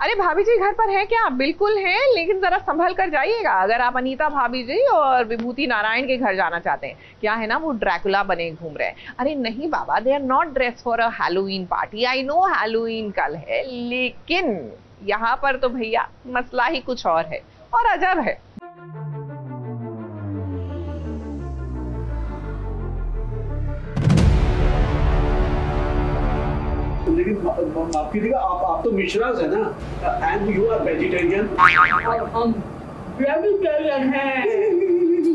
अरे भाभी जी घर पर हैं क्या? बिल्कुल हैं, लेकिन जरा संभल कर जाइएगा अगर आप अनीता भाभी जी और विभूति नारायण के घर जाना चाहते हैं। क्या है ना, वो ड्रैकुला बने घूम रहे हैं। अरे नहीं बाबा, they are not dress for a Halloween party. I know Halloween कल है, लेकिन यहाँ पर तो भैया मसला ही कुछ और है और अजब है। लेकिन माफ कीजिएगा, आप तो मिश्राज है ना, एंड यू आर वेजिटेरियन। हम वेजिटेरियन हैं।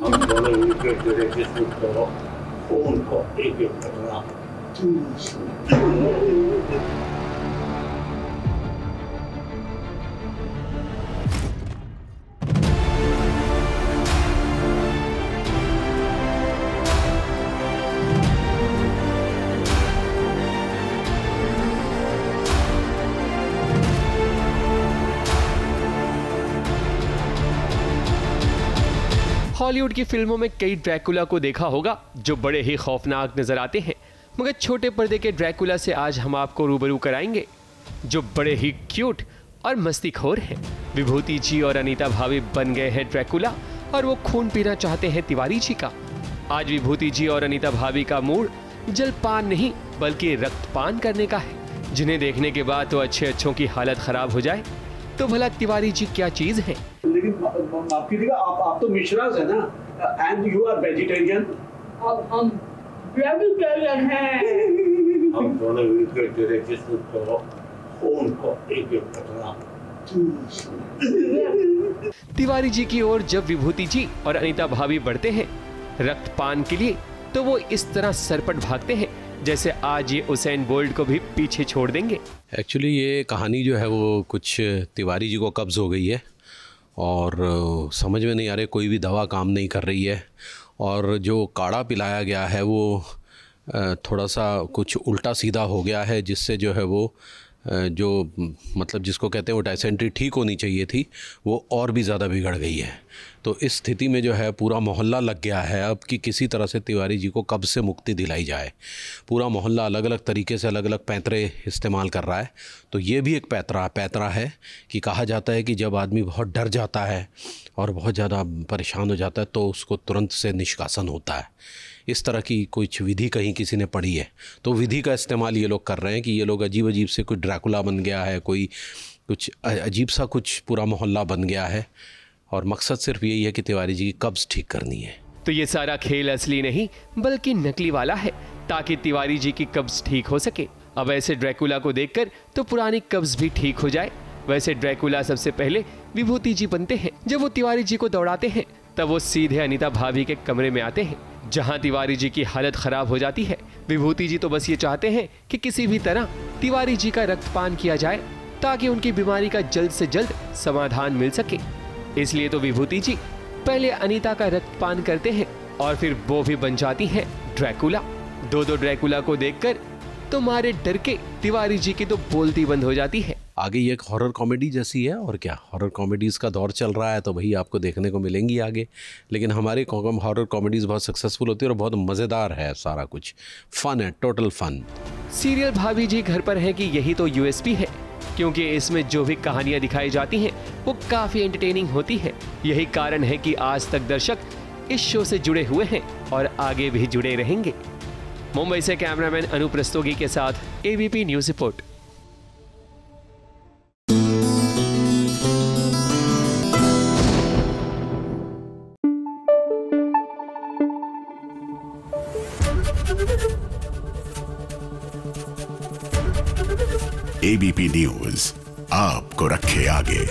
हम दोनों मिलकर फोन को एक करना। हॉलीवुड की फिल्मों में कई ड्रैकुला को देखा होगा जो बड़े ही खौफनाक नजर आते हैं, मगर छोटे पर्दे के ड्रैकुला से आज हम आपको रूबरू कराएंगे जो बड़े ही क्यूट और मस्तीखोर हैं। विभूति जी और अनीता भाभी बन गए हैं ड्रैकुला और वो खून पीना चाहते हैं तिवारी जी का। आज विभूति जी और अनीता भाभी का मूड जलपान नहीं बल्कि रक्तपान करने का है, जिन्हें देखने के बाद तो अच्छों की हालत खराब हो जाए। तो भला तिवारी जी क्या चीज है? लेकिन माफ कीजिएगा, आप तो मिश्राज है ना, एंड यू आर वेजिटेरियन। हम वेजिटेरियन हैं। हम दोनों मिलकर फोन को एक करना। तिवारी जी की ओर जब विभूति जी और अनीता भाभी बढ़ते हैं रक्तपान के लिए, तो वो इस तरह सरपट भागते हैं जैसे आज ये उसेन बोल्ट को भी पीछे छोड़ देंगे। एक्चुअली ये कहानी जो है वो कुछ तिवारी जी को कब्ज़ हो गई है और समझ में नहीं आ रहा, कोई भी दवा काम नहीं कर रही है और जो काढ़ा पिलाया गया है वो थोड़ा सा कुछ उल्टा सीधा हो गया है, जिससे जो है वो जो मतलब जिसको कहते हैं वो डायसेंट्री ठीक होनी चाहिए थी वो और भी ज़्यादा बिगड़ गई है। तो इस स्थिति में जो है पूरा मोहल्ला लग गया है अब कि किसी तरह से तिवारी जी को कब्ज़ से मुक्ति दिलाई जाए। पूरा मोहल्ला अलग अलग तरीके से अलग अलग पैंतरे इस्तेमाल कर रहा है। तो ये भी एक पैंतरा है कि कहा जाता है कि जब आदमी बहुत डर जाता है और बहुत ज़्यादा परेशान हो जाता है तो उसको तुरंत से निष्कासन होता है। इस तरह की कुछ विधि कहीं किसी ने पढ़ी है, तो विधि का इस्तेमाल ये लोग कर रहे हैं कि ये लोग अजीब अजीब से कुछ ड्रैकुला बन गया है, कोई कुछ अजीब सा कुछ पूरा मोहल्ला बन गया है और मकसद सिर्फ यही है कि तिवारी जी की कब्ज़ ठीक करनी है। तो ये सारा खेल असली नहीं बल्कि नकली वाला है ताकि तिवारी जी की कब्ज़ ठीक हो सके। अब ऐसे ड्रैकुला को देखकर तो पुरानी कब्ज़ भी ठीक हो जाए। वैसे ड्रैकुला सबसे पहले विभूति जी बनते हैं। जब वो तिवारी जी को दौड़ाते हैं तब वो सीधे अनीता भाभी के कमरे में आते हैं जहां तिवारी जी की हालत खराब हो जाती है। विभूति जी तो बस ये चाहते हैं कि किसी भी तरह तिवारी जी का रक्तपान किया जाए ताकि उनकी बीमारी का जल्द से जल्द समाधान मिल सके। इसलिए तो विभूति जी पहले अनीता का रक्तपान करते हैं और फिर वो भी बन जाती हैं ड्रैकुला। दो ड्रैकुला को देखकर तो मारे डर के तिवारी जी की तो बोलती बंद हो जाती है। आगे ये एक हॉरर कॉमेडी जैसी है और क्या, हॉरर कॉमेडीज़ का दौर चल रहा है तो भाई आपको देखने को मिलेंगी आगे। लेकिन हमारे हॉरर कॉमेडीज़ बहुत सक्सेसफुल होती है और बहुत मज़ेदार है, सारा कुछ फन है, टोटल फन। सीरियल भाभी जी घर पर है कि यही तो यूएसपी है, क्योंकि इसमें जो भी कहानियां दिखाई जाती हैं वो काफ़ी एंटरटेनिंग होती है। यही कारण है कि आज तक दर्शक इस शो से जुड़े हुए हैं और आगे भी जुड़े रहेंगे। मुंबई से कैमरामैन अनूप रस्तोगी के साथ ABP news report. ABP news आपको रखे आगे।